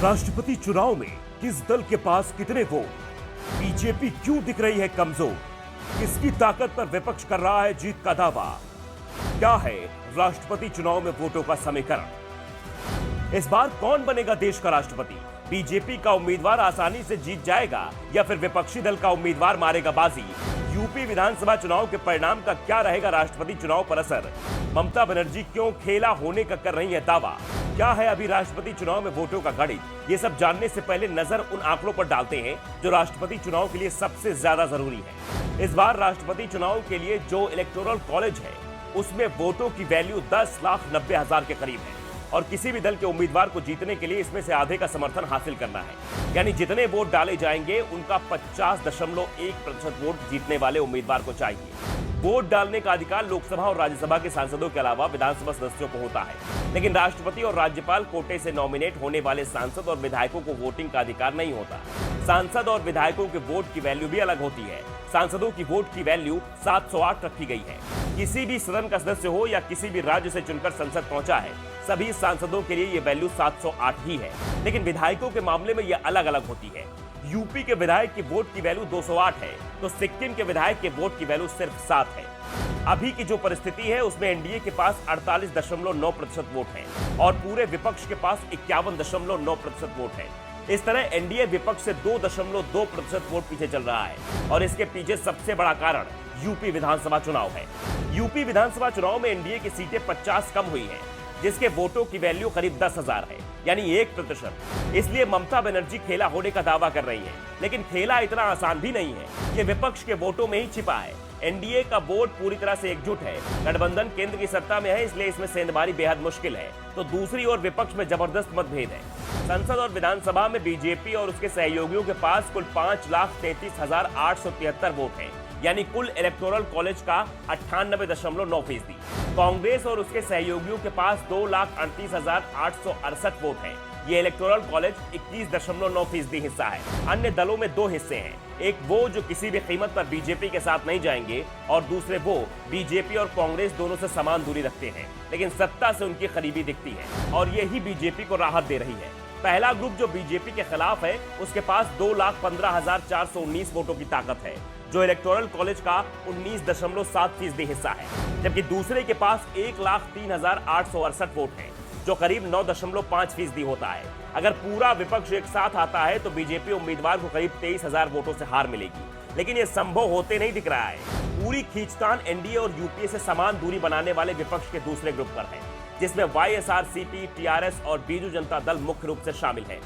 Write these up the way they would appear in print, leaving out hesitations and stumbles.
राष्ट्रपति चुनाव में किस दल के पास कितने वोट, बीजेपी क्यों दिख रही है कमजोर, किसकी ताकत पर विपक्ष कर रहा है जीत का दावा, क्या है राष्ट्रपति चुनाव में वोटों का समीकरण, इस बार कौन बनेगा देश का राष्ट्रपति, बीजेपी का उम्मीदवार आसानी से जीत जाएगा या फिर विपक्षी दल का उम्मीदवार मारेगा बाजी, यूपी विधानसभा चुनाव के परिणाम का क्या रहेगा राष्ट्रपति चुनाव पर असर, ममता बनर्जी क्यों खेला होने का कर रही है दावा, क्या है अभी राष्ट्रपति चुनाव में वोटों का गणित, ये सब जानने से पहले नजर उन आंकड़ों पर डालते हैं जो राष्ट्रपति चुनाव के लिए सबसे ज्यादा जरूरी है। इस बार राष्ट्रपति चुनाव के लिए जो इलेक्टोरल कॉलेज है उसमें वोटों की वैल्यू 10,90,000 के करीब है और किसी भी दल के उम्मीदवार को जीतने के लिए इसमें से आधे का समर्थन हासिल करना है, यानी जितने वोट डाले जाएंगे उनका 50.1% वोट जीतने वाले उम्मीदवार को चाहिए। वोट डालने का अधिकार लोकसभा और राज्यसभा के सांसदों के अलावा विधानसभा सदस्यों को होता है, लेकिन राष्ट्रपति और राज्यपाल कोटे से नॉमिनेट होने वाले सांसद और विधायकों को वोटिंग का अधिकार नहीं होता। सांसद और विधायकों के वोट की वैल्यू भी अलग होती है। सांसदों की वोट की वैल्यू 708 रखी गई है। किसी भी सदन का सदस्य हो या किसी भी राज्य से चुनकर संसद पहुंचा है, सभी सांसदों के लिए ये वैल्यू 708 ही है, लेकिन विधायकों के मामले में यह अलग अलग होती है। यूपी के विधायक की वोट की वैल्यू 208 है, तो सिक्किम के विधायक के वोट की वैल्यू सिर्फ 7 है। अभी की जो परिस्थिति है उसमें एनडीए के पास 48.9% वोट है और पूरे विपक्ष के पास 51.9% वोट है। इस तरह एनडीए विपक्ष से 2.2% वोट पीछे चल रहा है और इसके पीछे सबसे बड़ा कारण यूपी विधानसभा चुनाव है। यूपी विधानसभा चुनाव में एनडीए की सीटें 50 कम हुई हैं, जिसके वोटों की वैल्यू करीब 10,000 है, यानी 1%। इसलिए ममता बनर्जी खेला होने का दावा कर रही है, लेकिन खेला इतना आसान भी नहीं है। ये विपक्ष के वोटों में ही छिपा है। एनडीए का वोट पूरी तरह से एकजुट है। गठबंधन केंद्र की सत्ता में है, इसलिए इसमें सेंधमारी बेहद मुश्किल है। तो दूसरी ओर विपक्ष में जबरदस्त मतभेद है। संसद और विधानसभा में बीजेपी और उसके सहयोगियों के पास कुल 5,33,873 वोट हैं, यानी कुल इलेक्टोरल कॉलेज का 98.9%। कांग्रेस और उसके सहयोगियों के पास 2,38,868 वोट हैं। ये इलेक्टोरल कॉलेज 21.9% हिस्सा है। अन्य दलों में दो हिस्से हैं, एक वो जो किसी भी कीमत पर बीजेपी के साथ नहीं जाएंगे और दूसरे वो बीजेपी और कांग्रेस दोनों से समान दूरी रखते हैं, लेकिन सत्ता से उनकी करीबी दिखती है और यही बीजेपी को राहत दे रही है। पहला ग्रुप जो बीजेपी के खिलाफ है उसके पास 2,15,419 वोटों की ताकत है, जो इलेक्टोरल कॉलेज का 19.7% हिस्सा है, जबकि दूसरे के पास 1,03,868 वोट हैं, जो करीब 9.5% होता है। अगर पूरा विपक्ष एक साथ आता है तो बीजेपी उम्मीदवार को करीब 23,000 वोटों से हार मिलेगी, लेकिन यह संभव होते नहीं दिख रहा है। पूरी खींचतान एनडीए और यूपीए से समान दूरी बनाने वाले विपक्ष के दूसरे ग्रुप पर है, जिसमें वाईएसआरसीपी, टीआरएस और बीजू जनता दल मुख्य रूप से शामिल है।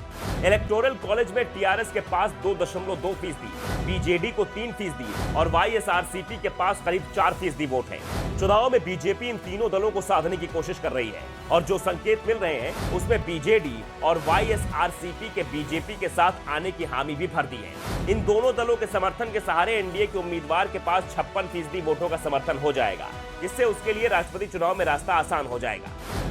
इलेक्टोरल कॉलेज में टीआरएस के पास 2.2%, बीजेडी को 3% और वाईएसआरसीपी के पास करीब 4% वोट है। चुनाव में बीजेपी इन तीनों दलों को साधने की कोशिश कर रही है और जो संकेत मिल रहे हैं उसमें बीजेडी और वाईएसआरसीपी के बीजेपी के साथ आने की हामी भी भर दी है। इन दोनों दलों के समर्थन के सहारे एनडीए के उम्मीदवार के पास 56% वोटों का समर्थन हो जाएगा, जिससे उसके लिए राष्ट्रपति चुनाव में रास्ता आसान हो जाएगा।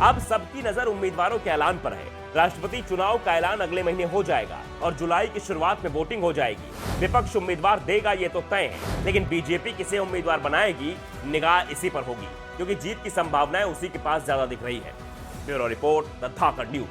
अब सबकी नजर उम्मीदवारों के ऐलान पर है। राष्ट्रपति चुनाव का ऐलान अगले महीने हो जाएगा और जुलाई की शुरुआत में वोटिंग हो जाएगी। विपक्ष उम्मीदवार देगा ये तो तय है, लेकिन बीजेपी किसे उम्मीदवार बनाएगी, निगाह इसी पर होगी, क्योंकि जीत की संभावनाएं उसी के पास ज्यादा दिख रही है। Bureau report, the Dhakad news.